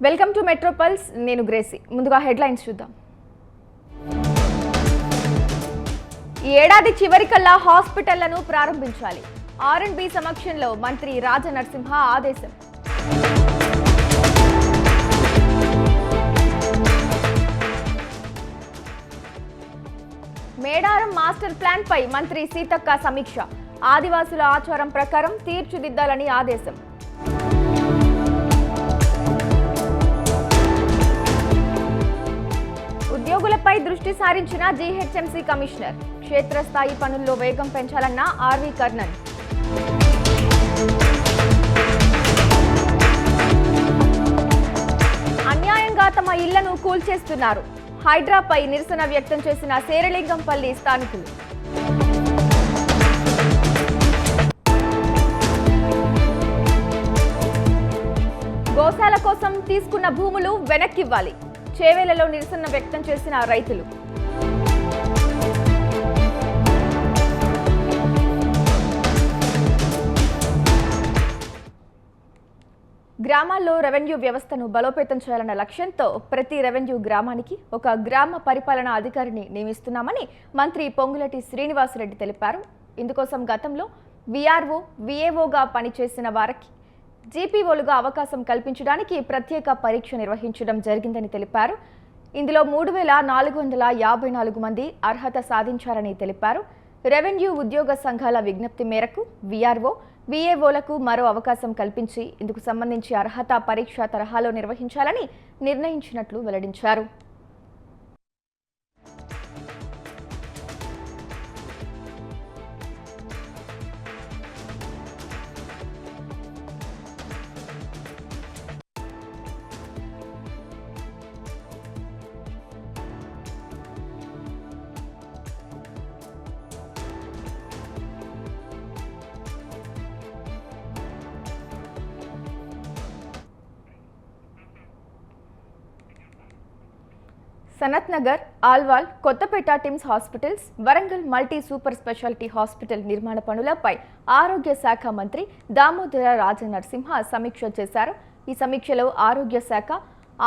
Welcome to మెట్రోపల్స్. నేను Gracie. ముందుగా headlines చూద్దాం. ఈ ఏడాది చివరికల్లా హాస్పిటళ్లను ప్రారంభించాలి. ఆర్ఎండ్బి సమక్షంలో మంత్రి రాజనరసింహ ఆదేశం. మేడారం మాస్టర్ ప్లాన్ పై మంత్రి సీతక్క సమీక్ష. ఆదివాసుల ఆచారం ప్రకారం తీర్చిదిద్దాలని ఆదేశం. ఉద్యోగులపై దృష్టి సారించిన జీహెచ్ఎంసీ కమిషనర్. క్షేత్రస్థాయి పనుల్లో వేగం పెంచాలన్న ఆర్వి కర్ణన్. అన్యాయంగా తమ ఇళ్లను కూల్చేస్తున్నారు. హైడ్రాపై నిరసన వ్యక్తం చేసిన శేరలింగంపల్లి స్థానికులు. గోశాల కోసం తీసుకున్న భూములు వెనక్కివ్వాలి. చేవేలలో నిరసన వ్యక్తం చేసిన రైతులు. గ్రామాల్లో రెవెన్యూ వ్యవస్థను బలోపేతం చేయాలన్న లక్ష్యంతో ప్రతి రెవెన్యూ గ్రామానికి ఒక గ్రామ పరిపాలనా అధికారిని నియమిస్తున్నామని మంత్రి పొంగులేటి శ్రీనివాసరెడ్డి తెలిపారు. ఇందుకోసం గతంలో విఆర్ఓ, విఏఓగా పనిచేసిన వారికి జీపీఓలుగా అవకాశం కల్పించడానికి ప్రత్యేక పరీక్ష నిర్వహించడం జరిగిందని తెలిపారు. ఇందులో 3,454 మంది అర్హత సాధించారని తెలిపారు. రెవెన్యూ ఉద్యోగ సంఘాల విజ్ఞప్తి మేరకు విఆర్ఓ, విఏఓలకు మరో అవకాశం కల్పించి ఇందుకు సంబంధించి అర్హత పరీక్ష తరహాలో నిర్వహించాలని నిర్ణయించినట్లు వెల్లడించారు. Sanath Nagar, Alwal, Kothapeta TIMS hospitals, Warangal multi super speciality hospital నిర్మాణ పనులపై ఆరోగ్య శాఖ మంత్రి దామోదర రాజనరసింహ సమీక్ష చేశారు. ఈ సమీక్షలో ఆరోగ్య శాఖ,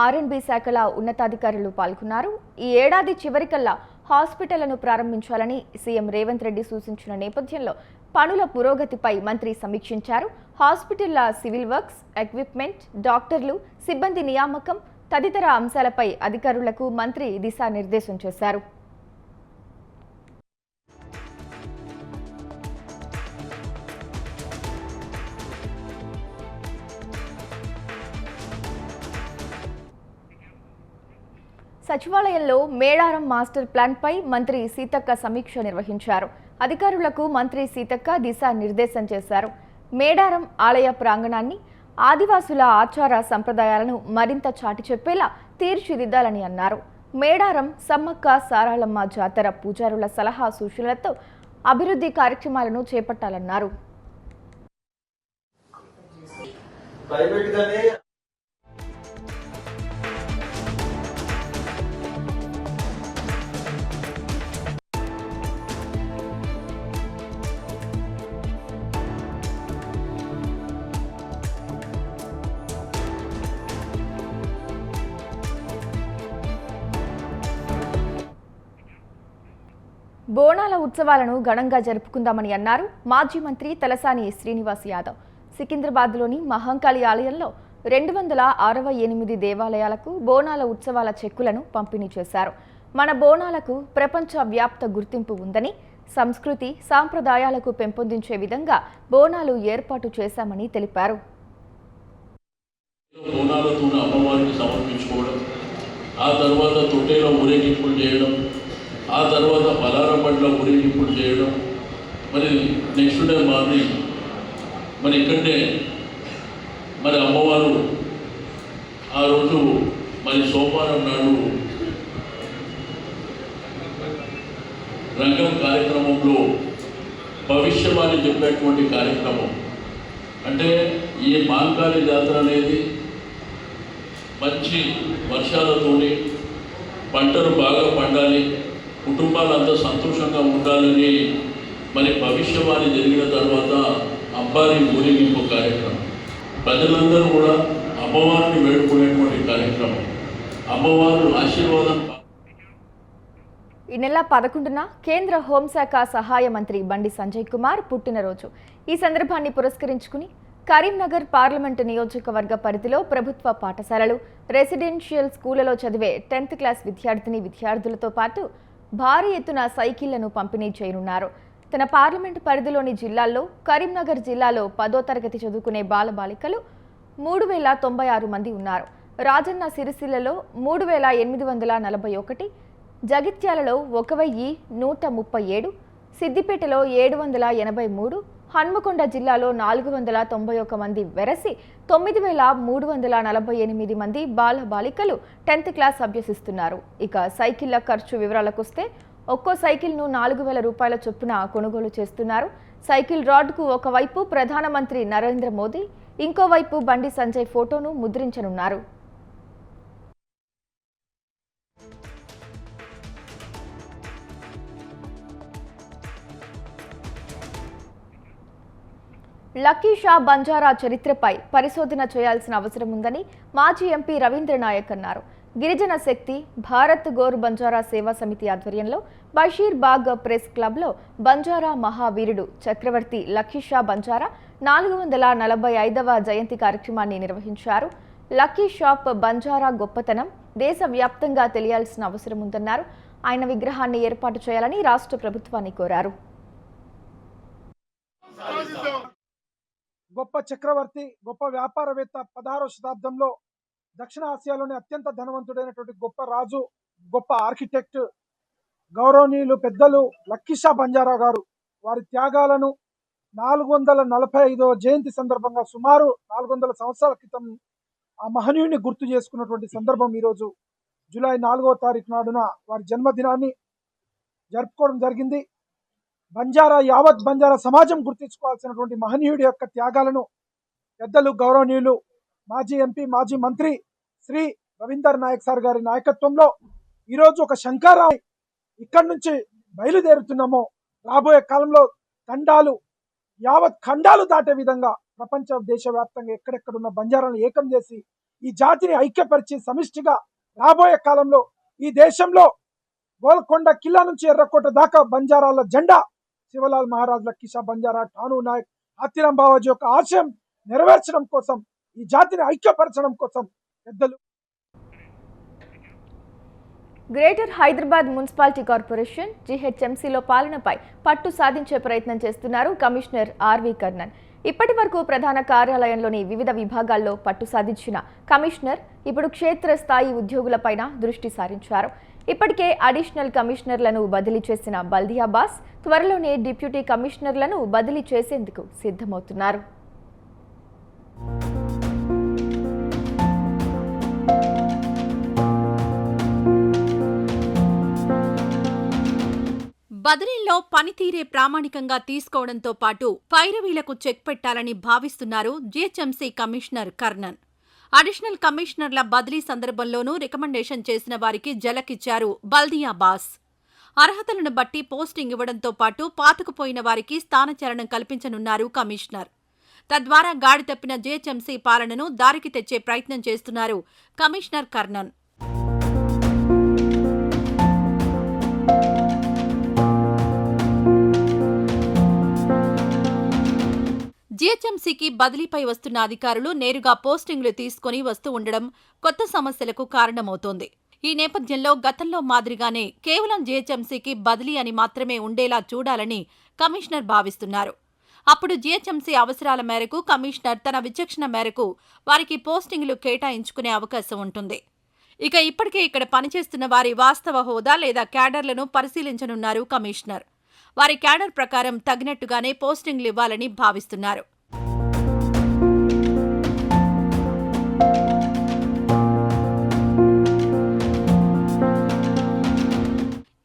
ఆర్ఎండ్బి శాఖల ఉన్నతాధికారులు పాల్గొన్నారు. ఈ ఏడాది చివరికల్లా హాస్పిటళ్లను ప్రారంభించాలని సీఎం రేవంత్ రెడ్డి సూచించిన నేపథ్యంలో పనుల పురోగతిపై మంత్రి సమీక్షించారు. హాస్పిటళ్ల సివిల్ వర్క్స్, ఎక్విప్మెంట్, డాక్టర్లు, సిబ్బంది నియామకం తదితర అంశాలపై అధికారులకు మంత్రి దిశానిర్దేశం చేశారు. సచివాలయంలో మేడారం మాస్టర్ ప్లాన్ పై మంత్రి సీతక్క సమీక్ష నిర్వహించారు. అధికారులకు మంత్రి సీతక్క దిశానిర్దేశం చేశారు. మేడారం ఆలయ ప్రాంగణాన్ని ఆదివాసుల ఆచార సంప్రదాయాలను మరింత చాటి చెప్పేలా తీర్చిదిద్దాలని అన్నారు. మేడారం సమ్మక్క సారాళమ్మ జాతర పూజారుల సలహా సూచనలతో అభివృద్ధి కార్యక్రమాలను చేపట్టాలన్నారు. బోనాల ఉత్సవాలను ఘనంగా జరుపుకుందామని అన్నారు మాజీ మంత్రి తలసాని శ్రీనివాస్ యాదవ్. సికింద్రాబాద్లోని మహంకాళి ఆలయంలో 268 దేవాలయాలకు బోనాల ఉత్సవాల చెక్కులను పంపిణీ చేశారు. మన బోనాలకు ప్రపంచ వ్యాప్త గుర్తింపు ఉందని, సంస్కృతి సాంప్రదాయాలకు పెంపొందించే విధంగా బోనాలు ఏర్పాటు చేశామని తెలిపారు. ఆ తర్వాత పలారం బండ్ల ఊరేగింపులు చేయడం, మరి నెక్స్ట్ డే మార్నింగ్ మరి ఇక్కడే మరి అమ్మవారు ఆ రోజు మరి సోమవారం నాడు రంగం కార్యక్రమంలో భవిష్యవాణి చెప్పేటువంటి కార్యక్రమం. అంటే ఈ మహంకాళి జాతర అనేది మంచి వర్షాలతోని పంటలు బాగా పండాలి, కుటుంబాలంతా సంతోషంగా ఉండాలని మరి భవిష్యవాణి జరిగిన తర్వాత అబ్బారి ఊరేగింపు కార్యక్రమం ప్రజలందరూ కూడా అమ్మవారిని వేడుకునేటువంటి కార్యక్రమం. అమ్మవారు ఆశీర్వాదం. ఈ నెల 11న కేంద్ర హోంశాఖ సహాయ మంత్రి బండి సంజయ్ కుమార్ పుట్టినరోజు. ఈ సందర్భాన్ని పురస్కరించుకుని కరీంనగర్ పార్లమెంటు నియోజకవర్గ పరిధిలో ప్రభుత్వ పాఠశాలలు, రెసిడెన్షియల్ స్కూళ్లలో చదివే 10th క్లాస్ విద్యార్థులతో పాటు భారీ ఎత్తున సైకిళ్లను పంపిణీ చేయనున్నారు. తన పార్లమెంటు పరిధిలోని జిల్లాల్లో కరీంనగర్ జిల్లాలో 10వ తరగతి చదువుకునే బాలబాలికలు 3096 మంది ఉన్నారు. రాజన్న సిరిసిల్లలో 3841, జగిత్యాలలో 1137, సిద్దిపేటలో 783, హన్మకొండ జిల్లాలో 491 మంది వెరసి 9348 మంది బాలబాలికలు 10th క్లాస్ అభ్యసిస్తున్నారు. ఇక సైకిళ్ల ఖర్చు వివరాలకొస్తే ఒక్కో సైకిల్ను 4000 రూపాయల చొప్పున కొనుగోలు చేస్తున్నారు. సైకిల్ రాడ్కు ఒకవైపు ప్రధానమంత్రి నరేంద్ర మోదీ, ఇంకోవైపు బండి సంజయ్ ఫోటోను ముద్రించనున్నారు. లక్కీ షా బంజారా చరిత్రపై పరిశోధన చేయాల్సిన అవసరం ఉందని మాజీ ఎంపీ రవీంద్ర నాయక్ అన్నారు. గిరిజన శక్తి భారత్ గోర్ బంజారా సేవా సమితి ఆధ్వర్యంలో బషీర్ బాగ్ ప్రెస్ క్లబ్లో బంజారా మహావీరుడు చక్రవర్తి లక్కీ షా బంజారా 445వ జయంతి కార్యక్రమాన్ని నిర్వహించారు. లక్కీ షాప్ బంజారా గొప్పతనం దేశవ్యాప్తంగా తెలియాల్సిన అవసరం ఉందన్నారు. ఆయన విగ్రహాన్ని ఏర్పాటు చేయాలని రాష్ట్ర ప్రభుత్వాన్ని కోరారు. గొప్ప చక్రవర్తి, గొప్ప వ్యాపారవేత్త, 16వ శతాబ్దంలో దక్షిణ ఆసియాలోని అత్యంత ధనవంతుడైనటువంటి గొప్ప రాజు, గొప్ప ఆర్కిటెక్ట్, గౌరవనీయులు పెద్దలు లక్కీ షా బంజారా గారు వారి త్యాగాలను 445వ జయంతి సందర్భంగా సుమారు 400 సంవత్సరాల క్రితం ఆ మహనీయుని గుర్తు చేసుకున్నటువంటి సందర్భం ఈరోజు జూలై 4వ తారీఖు నాడున వారి జన్మదినాన్ని జరుపుకోవడం జరిగింది. బంజారా యావత్ బంజారా సమాజం గుర్తించుకోవాల్సినటువంటి మహనీయుడి యొక్క త్యాగాలను పెద్దలు గౌరవనీయులు మాజీ ఎంపీ, మాజీ మంత్రి శ్రీ రవీందర్ నాయక్ సార్ గారి నాయకత్వంలో ఈరోజు ఒక శంకరావు ఇక్కడి నుంచి బయలుదేరుతున్నామో రాబోయే కాలంలో తండాలు యావత్ ఖండాలు దాటే విధంగా ప్రపంచ దేశవ్యాప్తంగా ఎక్కడెక్కడున్న బంజారాలను ఏకం చేసి ఈ జాతిని ఐక్యపరిచి సమిష్టిగా రాబోయే కాలంలో ఈ దేశంలో గోల్కొండ కిల్లా నుంచి ఎర్రకోట దాకా బంజారాల జెండా శివలాల్ మహారాజ్, లక్కీ షా బంజారా, ఠానూ నాయక్, హాతీరాం బావాజీ యొక్క ఆశయం నెరవేర్చడం కోసం, ఈ జాతిని ఐక్యపరచడం కోసం పెద్దలు. గ్రేటర్ హైదరాబాద్ మున్సిపాలిటీ కార్పొరేషన్ జీహెచ్ఎంసీలో పాలనపై పట్టు సాధించే ప్రయత్నం చేస్తున్నారు కమిషనర్ ఆర్వి కర్ణన్. ఇప్పటి వరకు ప్రధాన కార్యాలయంలోని వివిధ విభాగాల్లో పట్టు సాధించిన కమిషనర్ ఇప్పుడు క్షేత్రస్థాయి ఉద్యోగులపైన దృష్టి సారించారు. ఇప్పటికే అడిషనల్ కమిషనర్లను బదిలీ చేసిన బల్దియా బాస్ త్వరలోనే డిప్యూటీ కమిషనర్లను బదిలీ చేసేందుకు సిద్ధమవుతున్నారు. బదిలీల్లో పనితీరే ప్రామాణికంగా తీసుకోవడంతో పాటు పైరవీలకు చెక్ పెట్టాలని భావిస్తున్నారు జీహెచ్ఎంసీ కమిషనర్ కర్ణన్. అడిషనల్ కమిషనర్ల బదిలీ సందర్భంలోనూ రికమెండేషన్ చేసిన వారికి జలకిచ్చారు బల్దియా బాస్. అర్హతలను బట్టి పోస్టింగ్ ఇవ్వడంతో పాటు పాతుకుపోయిన వారికి స్థానచలనం కల్పించనున్నారు కమిషనర్. తద్వారా గాడి తప్పిన జీహెచ్ఎంసీ పాలనను దారికి తెచ్చే ప్రయత్నం చేస్తున్నారు కమిషనర్ కర్ణన్. జీహెచ్ఎంసీకి బదిలీపై వస్తున్న అధికారులు నేరుగా పోస్టింగ్లు తీసుకుని వస్తూ ఉండడం కొత్త సమస్యలకు కారణమవుతోంది. ఈ నేపథ్యంలో గతంలో మాదిరిగానే కేవలం జీహెచ్ఎంసీకి బదిలీ అని మాత్రమే ఉండేలా చూడాలని కమిషనర్ భావిస్తున్నారు. అప్పుడు జీహెచ్ఎంసీ అవసరాల మేరకు కమిషనర్ తన విచక్షణ మేరకు వారికి పోస్టింగ్లు కేటాయించుకునే అవకాశం ఉంటుంది. ఇక ఇప్పటికే ఇక్కడ పనిచేస్తున్న వారి వాస్తవ హోదా లేదా క్యాడర్లను పరిశీలించనున్నారు కమిషనర్. వారి క్యాడర్ ప్రకారం తగినట్టుగానే పోస్టింగ్లు ఇవ్వాలని భావిస్తున్నారు.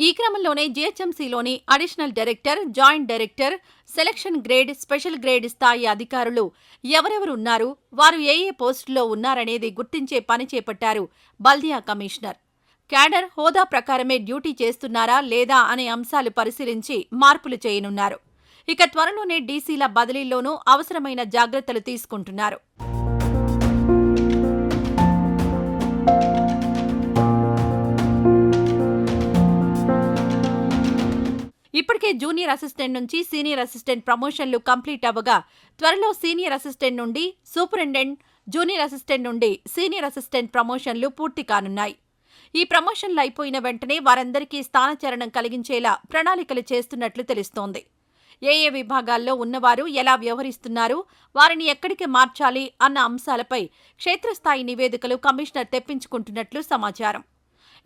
ఈ క్రమంలోనే జీహెచ్ఎంసీలోని additional director, joint director, selection grade, special grade స్థాయి అధికారులు ఎవరెవరు ఉన్నారు, వారు ఏ ఏ పోస్టుల్లో ఉన్నారనేది గుర్తించే పని చేపట్టారు బల్దియా కమిషనర్. క్యాడర్, హోదా ప్రకారమే డ్యూటీ చేస్తున్నారా లేదా అనే అంశాలు పరిశీలించి మార్పులు చేయనున్నారు. ఇక త్వరలోనే డీసీల బదిలీల్లోనూ అవసరమైన జాగ్రత్తలు తీసుకుంటున్నారు. ఇప్పటికే జూనియర్ అసిస్టెంట్ నుంచి సీనియర్ అసిస్టెంట్ ప్రమోషన్లు కంప్లీట్ అవ్వగా త్వరలో సీనియర్ అసిస్టెంట్ నుండి సూపరింటెండెంట్, జూనియర్ అసిస్టెంట్ నుండి సీనియర్ అసిస్టెంట్ ప్రమోషన్లు పూర్తి కానున్నాయి. ఈ ప్రమోషన్లు అయిపోయిన వెంటనే వారందరికీ స్థానచలనం కలిగించేలా ప్రణాళికలు చేస్తున్నట్లు తెలుస్తోంది. ఏ విభాగాల్లో ఉన్నవారు ఎలా వ్యవహరిస్తున్నారు, వారిని ఎక్కడికి మార్చాలి అన్న అంశాలపై క్షేత్రస్థాయి నివేదికలు కమిషనర్ తెప్పించుకుంటున్నట్లు సమాచారం.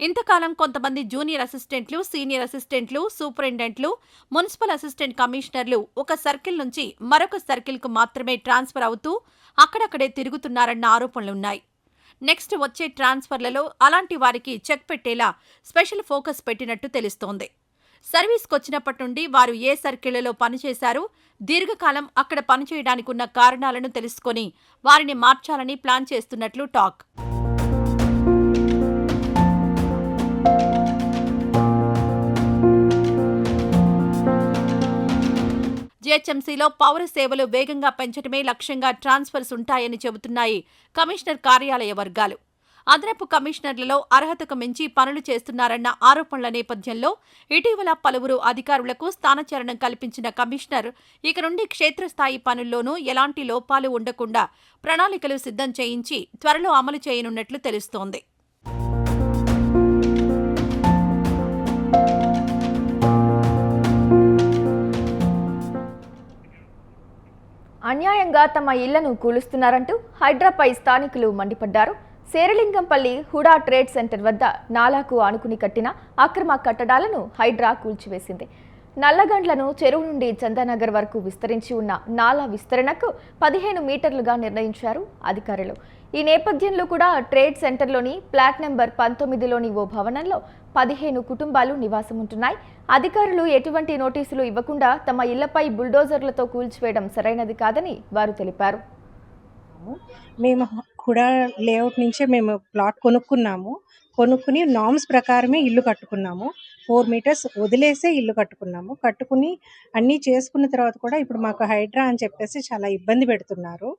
ఇంతకాలం కొంతమంది జూనియర్ అసిస్టెంట్లు, సీనియర్ అసిస్టెంట్లు, సూపరింటెండెంట్లు, మున్సిపల్ అసిస్టెంట్ కమిషనర్లు ఒక సర్కిల్ నుంచి మరొక సర్కిల్కు మాత్రమే ట్రాన్స్ఫర్ అవుతూ అక్కడక్కడే తిరుగుతున్నారన్న ఆరోపణలున్నాయి. నెక్స్ట్ వచ్చే ట్రాన్స్ఫర్లలో అలాంటి వారికి చెక్ పెట్టేలా స్పెషల్ ఫోకస్ పెట్టినట్టు తెలుస్తోంది. సర్వీస్కొచ్చినప్పటి నుండి వారు ఏ సర్కిళ్లలో పనిచేశారు, దీర్ఘకాలం అక్కడ పనిచేయడానికి ఉన్న కారణాలను తెలుసుకొని వారిని మార్చాలని ప్లాన్ చేస్తున్నట్లు టాక్. జీహెచ్ఎంసీలో పౌర సేవలు వేగంగా పెంచడమే లక్ష్యంగా ట్రాన్స్ఫర్స్ ఉంటాయని చెబుతున్నాయి కమిషనర్ కార్యాలయ వర్గాలు. అదనపు కమిషనర్లలో అర్హతకు మించి పనులు చేస్తున్నారన్న ఆరోపణల నేపథ్యంలో ఇటీవల పలువురు అధికారులకు స్థానచలనం కల్పించిన కమిషనర్ ఇక నుండి క్షేత్రస్థాయి పనుల్లోనూ ఎలాంటి లోపాలు ఉండకుండా ప్రణాళికలు సిద్ధం చేయించి త్వరలో అమలు చేయనున్నట్లు తెలుస్తోంది. అన్యాయంగా తమ ఇళ్లను కూలుస్తున్నారంటూ హైడ్రాపై స్థానికులు మండిపడ్డారు. శేరిలింగంపల్లి హుడా ట్రేడ్ సెంటర్ వద్ద నాలాకు ఆనుకుని కట్టిన అక్రమ కట్టడాలను హైడ్రా కూల్చివేసింది. నల్లగండ్లను చెరువు నుండి చందానగర్ వరకు విస్తరించి ఉన్న నాలా విస్తరణకు 15 మీటర్లుగా నిర్ణయించారు అధికారులు. ఈ నేపథ్యంలో కూడా ట్రేడ్ సెంటర్లోని ప్లాట్ నెంబర్ 19లోని ఓ భవనంలో 15 కుటుంబాలు నివాసముంటున్నాయి. అధికారులు ఎటువంటి నోటీసులు ఇవ్వకుండా తమ ఇళ్లపై బుల్డోజర్లతో కూల్చివేయడం సరైనది కాదని వారు తెలిపారు. మేము కూడా లేఅవుట్ నుంచే మేము ప్లాట్ కొనుక్కుని నామ్స్ ప్రకారమే ఇల్లు కట్టుకున్నాము. 4 మీటర్స్ వదిలేసే ఇల్లు కట్టుకుని అన్నీ చేసుకున్న తర్వాత కూడా ఇప్పుడు మాకు హైడ్రా అని చెప్పేసి చాలా ఇబ్బంది పెడుతున్నారు.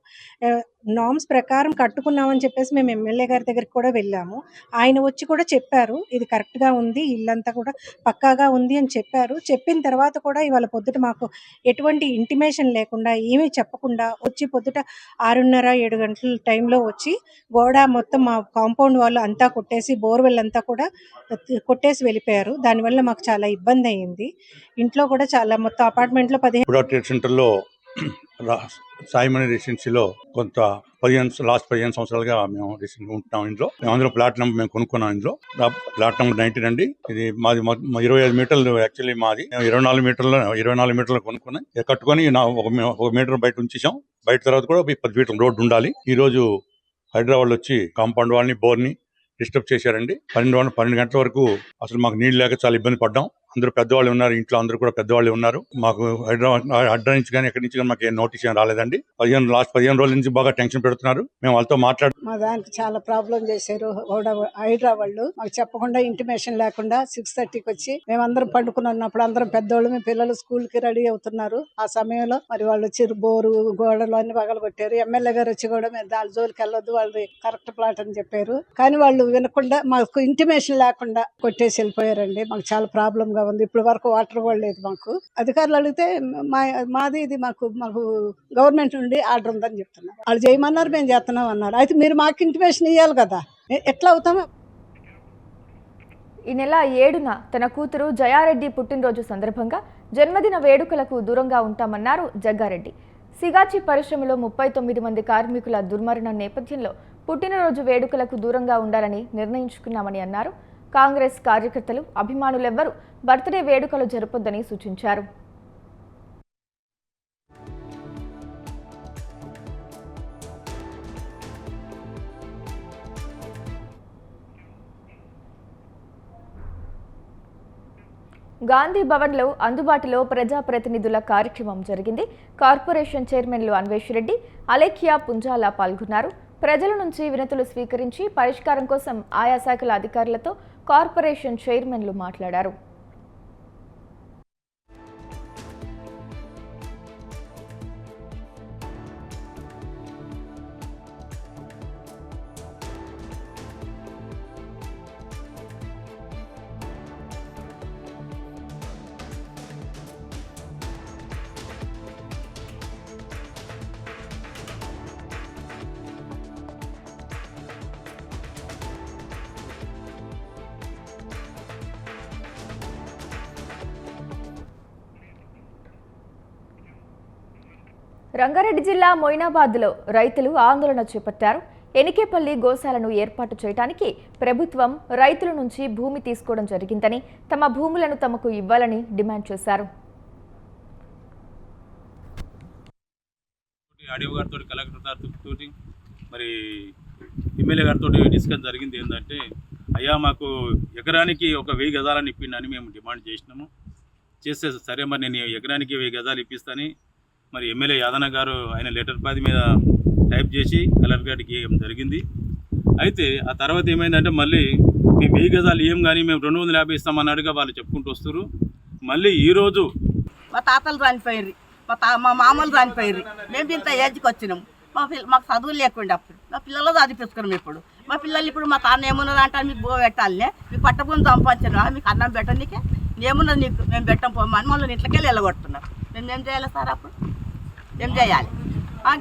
నామ్స్ ప్రకారం కట్టుకున్నామని చెప్పేసి మేము ఎమ్మెల్యే గారి దగ్గరికి కూడా వెళ్ళాము. ఆయన వచ్చి కూడా చెప్పారు, ఇది కరెక్ట్గా ఉంది, ఇల్లంతా కూడా పక్కాగా ఉంది అని చెప్పారు. చెప్పిన తర్వాత కూడా ఇవాళ పొద్దుట మాకు ఎటువంటి ఇంటిమేషన్ లేకుండా, ఏమీ చెప్పకుండా వచ్చి పొద్దుట 6:30-7 గంటల టైంలో వచ్చి గోడ మొత్తం మా కాంపౌండ్ వాళ్ళు అంతా కొట్టేసి, బోర్వెల్ అంతా కూడా కొట్టేసి వెళ్ళిపోయారు. దానివల్ల మాకు చాలా ఇబ్బంది అయ్యింది. ఇంట్లో కూడా చాలా మొత్తం అపార్ట్మెంట్లో 15 ట్రేడ్ సెంటర్లో సాయిమణి రెసిడెన్సీలో కొంత లాస్ట్ 15 సంవత్సరాలుగా మేము ఉంటున్నాం. ఇంట్లో మేమందరం ప్లాట్ నెంబర్ మేము కొనుక్కున్నాం. ఇంట్లో ప్లాట్ నెంబర్ 19 అండి. ఇది మాది 25 మీటర్లు. యాక్చువల్లీ మాది 24 మీటర్లు కొనుక్కున్నాం. కట్టుకొని ఒక మీటర్ బయట ఉంచేసాం. బయట తర్వాత కూడా 10 మీటర్ల రోడ్డు ఉండాలి. ఈ రోజు హైదరాబాద్ వచ్చి కాంపౌండ్ వాళ్ళని, బోర్ని డిస్టర్బ్ చేశారండి. 12 గంటల వరకు అసలు మాకు నీళ్ళు లేక చాలా ఇబ్బంది పడ్డాం. అందరూ పెద్దవాళ్ళు ఉన్నారు, ఇంట్లో అందరూ కూడా పెద్దవాళ్ళు ఉన్నారు. మాకు అడ్డా నుంచి కానీ ఎక్కడి నుంచి కానీ మాకు ఏం నోటీస్ ఏం రాలేదండి. లాస్ట్ 15 రోజుల నుంచి బాగా టెన్షన్ పెడుతున్నారు. మేము వాళ్ళతో మా దానికి చాలా ప్రాబ్లం చేశారు హైడ్రా వాళ్ళు. మాకు చెప్పకుండా, ఇంటిమేషన్ లేకుండా 6:30కి వచ్చి మేమందరం పండుకుని ఉన్నప్పుడు అందరం పెద్దవాళ్ళు, మీ పిల్లలు స్కూల్ కి రెడీ అవుతున్నారు. ఆ సమయంలో మరి వాళ్ళు వచ్చి బోరు గోడలు అన్ని పగలగొట్టారు. ఎమ్మెల్యే గారు వచ్చి కూడా మేము దాని జోలికి వెళ్ళొద్దు, వాళ్ళది కరెక్ట్ ప్లాట్ అని చెప్పారు. కానీ వాళ్ళు వినకుండా, మాకు ఇంటిమేషన్ లేకుండా కొట్టేసి వెళ్ళిపోయారండి. మాకు చాలా ప్రాబ్లం గా ఉంది. ఇప్పుడు వరకు వాటర్ కూడా లేదు. మాకు అధికారులు అడిగితే మాది ఇది మాకు గవర్నమెంట్ నుండి ఆర్డర్ ఉందని చెప్తున్నారు. వాళ్ళు చేయమన్నారు, మేము చేస్తున్నాం అన్నారు. అయితే మీరు మాకు ఇంటిమేషన్ ఇవ్వాలి కదా, ఎట్లా అవుతామో. ఈ నెల 7న తన కూతురు జయారెడ్డి పుట్టినరోజు సందర్భంగా జన్మదిన వేడుకలకు దూరంగా ఉంటామన్నారు జగ్గారెడ్డి. సిగాచి పరిశ్రమలో 39 మంది కార్మికుల దుర్మరణం నేపథ్యంలో పుట్టినరోజు వేడుకలకు దూరంగా ఉండాలని నిర్ణయించుకున్నామని అన్నారు. కాంగ్రెస్ కార్యకర్తలు, అభిమానులెవ్వరూ బర్త్డే వేడుకలు జరపొద్దని సూచించారు. గాంధీ భవన్లో అందుబాటులో ప్రజాప్రతినిధుల కార్యక్రమం జరిగింది. కార్పొరేషన్ చైర్మన్లు అన్వేష్ రెడ్డి, అలేఖ్యా పుంజాల పాల్గొన్నారు. ప్రజల నుంచి వినతులు స్వీకరించి పరిష్కారం కోసం ఆయా శాఖల అధికారులతో కార్పొరేషన్ చైర్మన్లు మాట్లాడారు. రంగారెడ్డి జిల్లా మొయినాబాద్లో రైతులు ఆందోళన చేపట్టారు. ఎనికేపల్లి గోశాలను ఏర్పాటు చేయడానికి ప్రభుత్వం రైతుల నుంచి భూమి తీసుకోవడం జరిగిందని, తమ భూములను తమకు ఇవ్వాలని డిమాండ్ చేశారు. ఆడియో గారితో కలెక్టర్ గారితో మరి ఎమ్మెల్యే గారితో డిస్కస్ జరిగింది ఏంటంటే, అయ్యా మాకు ఎకరానికి ఒక 1000 గజాలని ఇప్పిండని మేము డిమాండ్ చేసినాము. చేస్తే సరే మరి నేను ఎకరానికి 1000 గజాలు ఇప్పిస్తాను మరి ఎమ్మెల్యే యాదన్న గారు ఆయన లెటర్ పాది మీద టైప్ చేసి కలెక్టర్ గారికి ఇవ్వడం జరిగింది. అయితే ఆ తర్వాత ఏమైందంటే మళ్ళీ మేము 1000 గజాలు ఇవ్వం కానీ మేము 250 ఇస్తామన్నట్టుగా వాళ్ళు చెప్పుకుంటూ వస్తారు. మళ్ళీ ఈరోజు మా తాతలు చనిపోయారు, మా మామూలు చనిపోయారు, మేము ఇంత ఏజ్కి వచ్చినాం. మాకు చదువులు లేకుండా అప్పుడు మా పిల్లలు చదివించుకున్నాం. ఇప్పుడు మా పిల్లలు ఇప్పుడు మా తాను ఏమున్నదంటే మీకు బో పెట్టాలనే, మీకు పట్టభూమి సంపాదించిన మీకు అన్నం పెట్టనీకే ఏమున్నది నీకు మేము పెట్టం పోమని మళ్ళీ ఇంట్లోకెళ్ళి వెళ్ళగొడుతున్నారు. మేము ఏం చేయాలి సార్? అప్పుడు ఏం చేయాలి?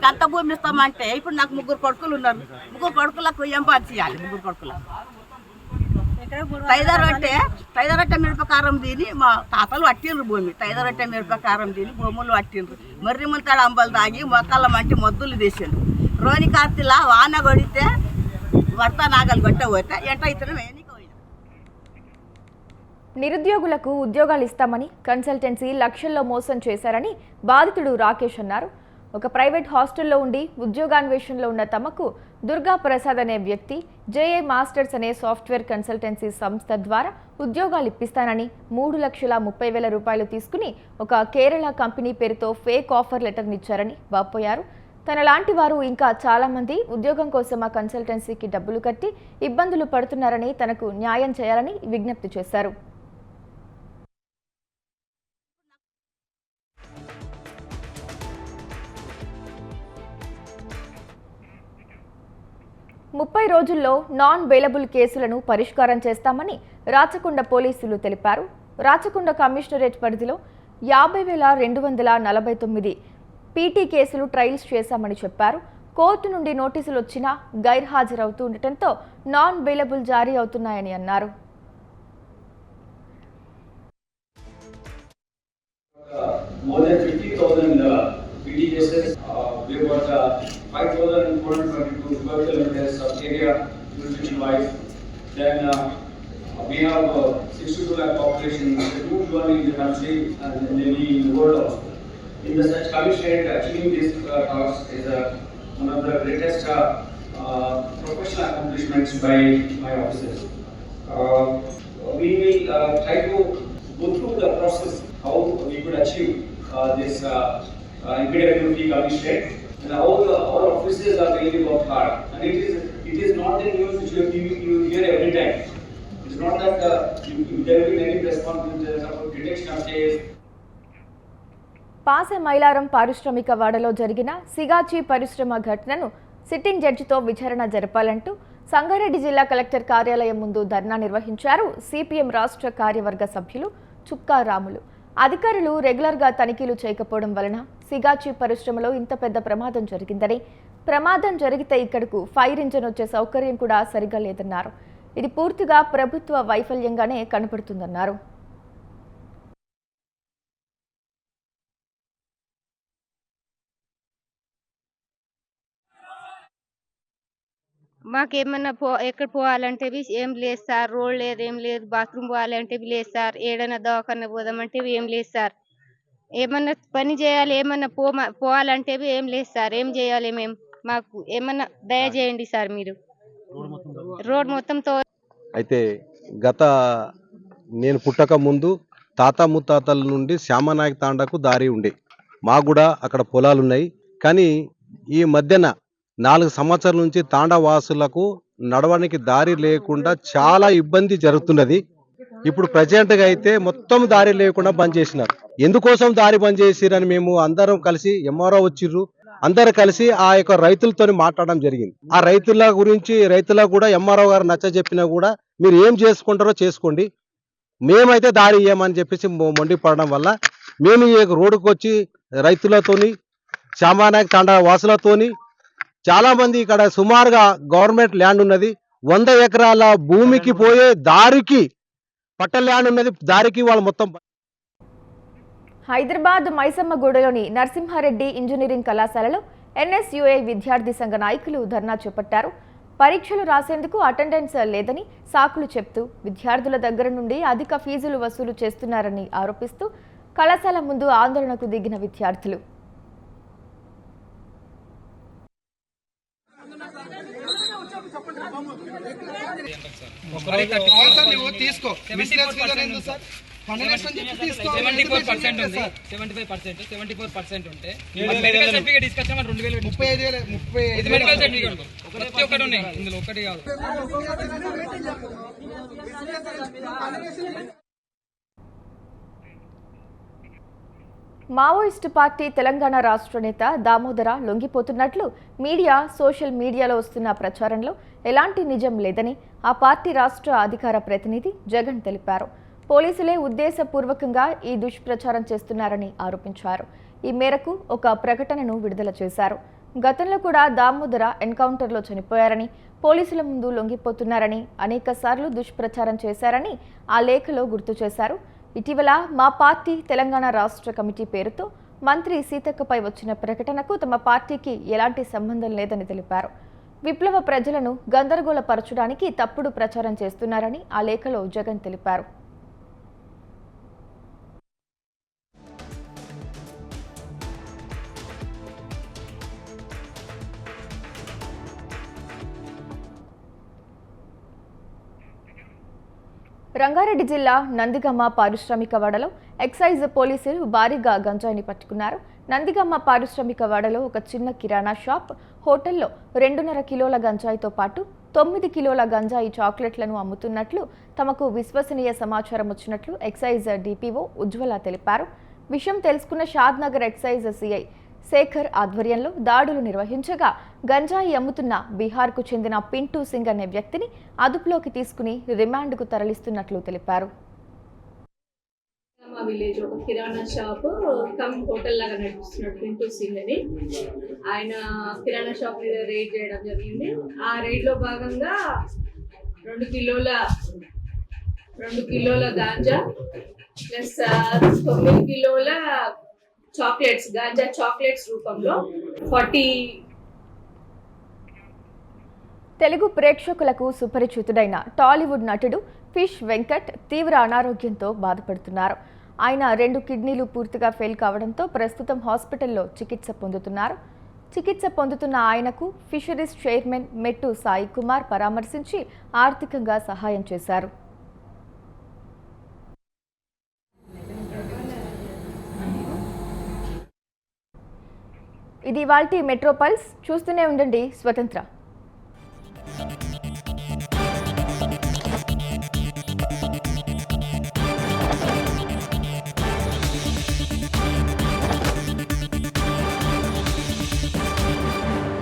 అంత భూమి ఇస్తామంటే ఇప్పుడు నాకు 3 కొడుకులు ఉన్నారు. 3 కొడుకులకు ఏం పని చేయాలి? 3 కొడుకులకు తైదరొట్టె మిరపకారం తిని మా తాతలు పట్టిండ్రు భూమి. తైదరొట్టె మిరపకారం తిని భూములు పట్టిండ్రు. మర్రి ముంతాడు అంబలు తాగి మొక్కల మంటి మొద్దులు తీసిండ్రు. రోని కార్తీలా వాన కొడితే భర్త నాగలు కొట్టే పోతే ఎట్ట ఇతను నిరుద్యోగులకు ఉద్యోగాలు ఇస్తామని కన్సల్టెన్సీ లక్షల్లో మోసం చేశారని బాధితుడు రాకేష్ అన్నారు. ఒక ప్రైవేట్ హాస్టల్లో ఉండి ఉద్యోగాన్వేషణలో ఉన్న తమకు దుర్గా ప్రసాద్ అనే వ్యక్తి జేఏ మాస్టర్స్ అనే సాఫ్ట్వేర్ కన్సల్టెన్సీ సంస్థ ద్వారా ఉద్యోగాలు ఇప్పిస్తానని 3,30,000 రూపాయలు తీసుకుని ఒక కేరళ కంపెనీ పేరుతో ఫేక్ ఆఫర్ లెటర్ని ఇచ్చారని వాపోయారు. తనలాంటి వారు ఇంకా చాలామంది ఉద్యోగం కోసం ఆ కన్సల్టెన్సీకి డబ్బులు కట్టి ఇబ్బందులు పడుతున్నారని, తనకు న్యాయం చేయాలని విజ్ఞప్తి చేశారు. ముప్పై రోజుల్లో నాన్ బెయిలబుల్ కేసులను పరిష్కారం చేస్తామని రాచకొండ పోలీసులు తెలిపారు. రాచకొండ కమిషనరేట్ పరిధిలో 50,249 పీటీ కేసులు ట్రయల్స్ చేశామని చెప్పారు. కోర్టు నుండి నోటీసులు వచ్చినా గైర్హాజరవుతూ ఉండటంతో నాన్ బెయిలబుల్ జారీ అవుతున్నాయని అన్నారు. More than 50,000 PD cases. We have got 5,422 tuberculosis tests of area jurisdiction-wise. Then we have 62 lakh population, huge one in the country and maybe in the world also. In the such commission, achieving this task is one of the greatest professional accomplishments by my officers. We will try to go through the process how we could achieve this impedability commission and how our officers are really work hard. And it is not the news which you hear every time. It is not that there will be any responsibility about detection of case. పాసె Mylaram పారిశ్రామిక వాడలో జరిగిన సిగాచి పరిశ్రమ ఘటనను sitting జడ్జితో విచారణ జరపాలంటూ సంగారెడ్డి జిల్లా collector కార్యాలయం ముందు ధర్నా నిర్వహించారు సిపిఎం రాష్ట్ర కార్యవర్గ సభ్యులు చుక్కా రాములు. అధికారులు రెగ్యులర్గా తనిఖీలు చేయకపోవడం వలన సిగాచి పరిశ్రమలో ఇంత పెద్ద ప్రమాదం జరిగిందని, ప్రమాదం జరిగితే ఇక్కడకు ఫైర్ ఇంజన్ వచ్చే సౌకర్యం కూడా సరిగా లేదన్నారు. ఇది పూర్తిగా ప్రభుత్వ వైఫల్యంగానే కనపడుతుందన్నారు. మాకేమన్నా ఎక్కడ పోవాలంటే ఏం లేదు సార్. రోడ్ లేదు, ఏం లేదు. బాత్రూమ్ పోవాలంటే లేదు సార్. ఏడైనా దవాఖాన పోదామంటే ఏం లేదు సార్. ఏమన్నా పని చేయాలి, ఏమన్నా పోవాలంటే ఏం లేదు సార్. ఏం చేయాలి మేము? మాకు ఏమన్నా దయచేయండి సార్. మీరు రోడ్ మొత్తంతో అయితే నేను పుట్టక ముందు తాత ముత్తాతల నుండి శ్యామనాయక్ తాండాకు దారి ఉండే. మాకు కూడా అక్కడ పొలాలు ఉన్నాయి. కానీ ఈ మధ్యన 4 సంవత్సరాల నుంచి తాండా వాసులకు నడవడానికి దారి లేకుండా చాలా ఇబ్బంది జరుగుతున్నది. ఇప్పుడు ప్రజెంట్గా అయితే మొత్తం దారి లేకుండా బంద్ చేసినారు. ఎందుకోసం దారి బంద్ చేసిరని మేము అందరం కలిసి ఎంఆర్ఓ వచ్చిర్రు, అందరు కలిసి ఆ యొక్క రైతులతో మాట్లాడడం జరిగింది. ఆ రైతుల గురించి రైతులకు కూడా ఎంఆర్ఓ గారు నచ్చ చెప్పినా కూడా మీరు ఏం చేసుకుంటారో చేసుకోండి, మేమైతే దారి ఇయ్యమని చెప్పేసి మొండి పడడం వల్ల మేము ఈ రోడ్డుకు వచ్చి రైతులతోని శ్యామనాయక్ తాండా వాసులతోని చాలా మంది ఇక్కడ సుమారుగా గవర్నమెంట్ ల్యాండ్ ఉన్నది, 100 ఎకరాల భూమికి పోయే దారికి పట్ట ల్యాండ్ ఉన్నది, దారికి వాళ్ళు మొత్తం హైదరాబాద్ మైసమ్మగూడలోని నరసింహారెడ్డి ఇంజనీరింగ్ కళాశాలలో ఎన్ఎస్యుఐ విద్యార్థి సంఘ నాయకులు ధర్నా చేపట్టారు. పరీక్షలు రాసేందుకు అటెండెన్స్ లేదని సాకులు చెప్తూ విద్యార్థుల దగ్గర నుండి అధిక ఫీజులు వసూలు చేస్తున్నారని ఆరోపిస్తూ కళాశాల ముందు ఆందోళనకు దిగిన విద్యార్థులు మావోయిస్టు పార్టీ తెలంగాణ రాష్ట్ర నేత దామోదర లొంగిపోతున్నట్లు మీడియా సోషల్ మీడియాలో వస్తున్న ప్రచారంలో ఎలాంటి నిజం లేదని ఆ పార్టీ రాష్ట్ర అధికార ప్రతినిధి జగన్ తెలిపారు. పోలీసులే ఉద్దేశపూర్వకంగా ఈ దుష్ప్రచారం చేస్తున్నారని ఆరోపించారు. ఈ మేరకు ఒక ప్రకటనను విడుదల చేశారు. గతంలో కూడా దామోదర ఎన్కౌంటర్లో చనిపోయారని, పోలీసుల ముందు లొంగిపోతున్నారని అనేకసార్లు దుష్ప్రచారం చేశారని ఆ లేఖలో గుర్తు చేశారు. ఇటీవల మా పార్టీ తెలంగాణ రాష్ట్ర కమిటీ పేరుతో మంత్రి సీతక్కపై వచ్చిన ప్రకటనకు తమ పార్టీకి ఎలాంటి సంబంధం లేదని తెలిపారు. విప్లవ ప్రజలను గందరగోళపరచడానికి తప్పుడు ప్రచారం చేస్తున్నారని ఆ లేఖలో జగన్ తెలిపారు. రంగారెడ్డి జిల్లా నందిగమ్మ పారిశ్రామిక వాడలో ఎక్సైజ్ పోలీసులు భారీగా గంజాయిని పట్టుకున్నారు. నందిగమ్మ పారిశ్రామిక వాడలో ఒక చిన్న కిరాణా షాప్, హోటల్లో 2.5 కిలోల గంజాయితో పాటు 9 కిలోల గంజాయి చాక్లెట్లను అమ్ముతున్నట్లు తమకు విశ్వసనీయ సమాచారం వచ్చినట్లు ఎక్సైజ్ డిపిఓ ఉజ్వల తెలిపారు. విషయం తెలుసుకున్న షాద్నగర్ ఎక్సైజ్ సిఐ శేఖర్ ఆధ్వర్యంలో దాడులు నిర్వహించగా గంజాయి అమ్ముతున్న బీహార్కు చెందిన పింటూ సింగ్ అనే వ్యక్తిని అదుపులోకి తీసుకుని రిమాండ్కు తరలిస్తున్నట్లు తెలిపారు. మా విలేజ్ ఒక కిరాణా షాప్ కమ్ హోటల్ లాగా నడిపిస్తున్నాడు పింటూ సింగ్ అని. ఆయన కిరాణా షాప్ మీద రైడ్ చేయడం జరిగింది. ఆ రైడ్ లో భాగంగా 2 కిలోల గాంజా ప్లస్ 9 కిలోల చాక్లెట్స్, గాంజా చాక్లెట్స్ రూపంలో 40. తెలుగు ప్రేక్షకులకు సుపరిచితుడైన టాలీవుడ్ నటుడు ఫిష్ వెంకట్ తీవ్ర అనారోగ్యంతో బాధపడుతున్నారు. ఆయన 2 కిడ్నీలు పూర్తిగా ఫెయిల్ కావడంతో ప్రస్తుతం హాస్పిటల్లో చికిత్స పొందుతున్న ఆయనకు ఫిషరీస్ చైర్మన్ మెట్టు సాయి కుమార్ పరామర్శించి ఆర్థికంగా సహాయం చేశారు. ఇది ఇవాల్టి మెట్రో పల్స్. చూస్తూనే ఉండండి స్వతంత్ర.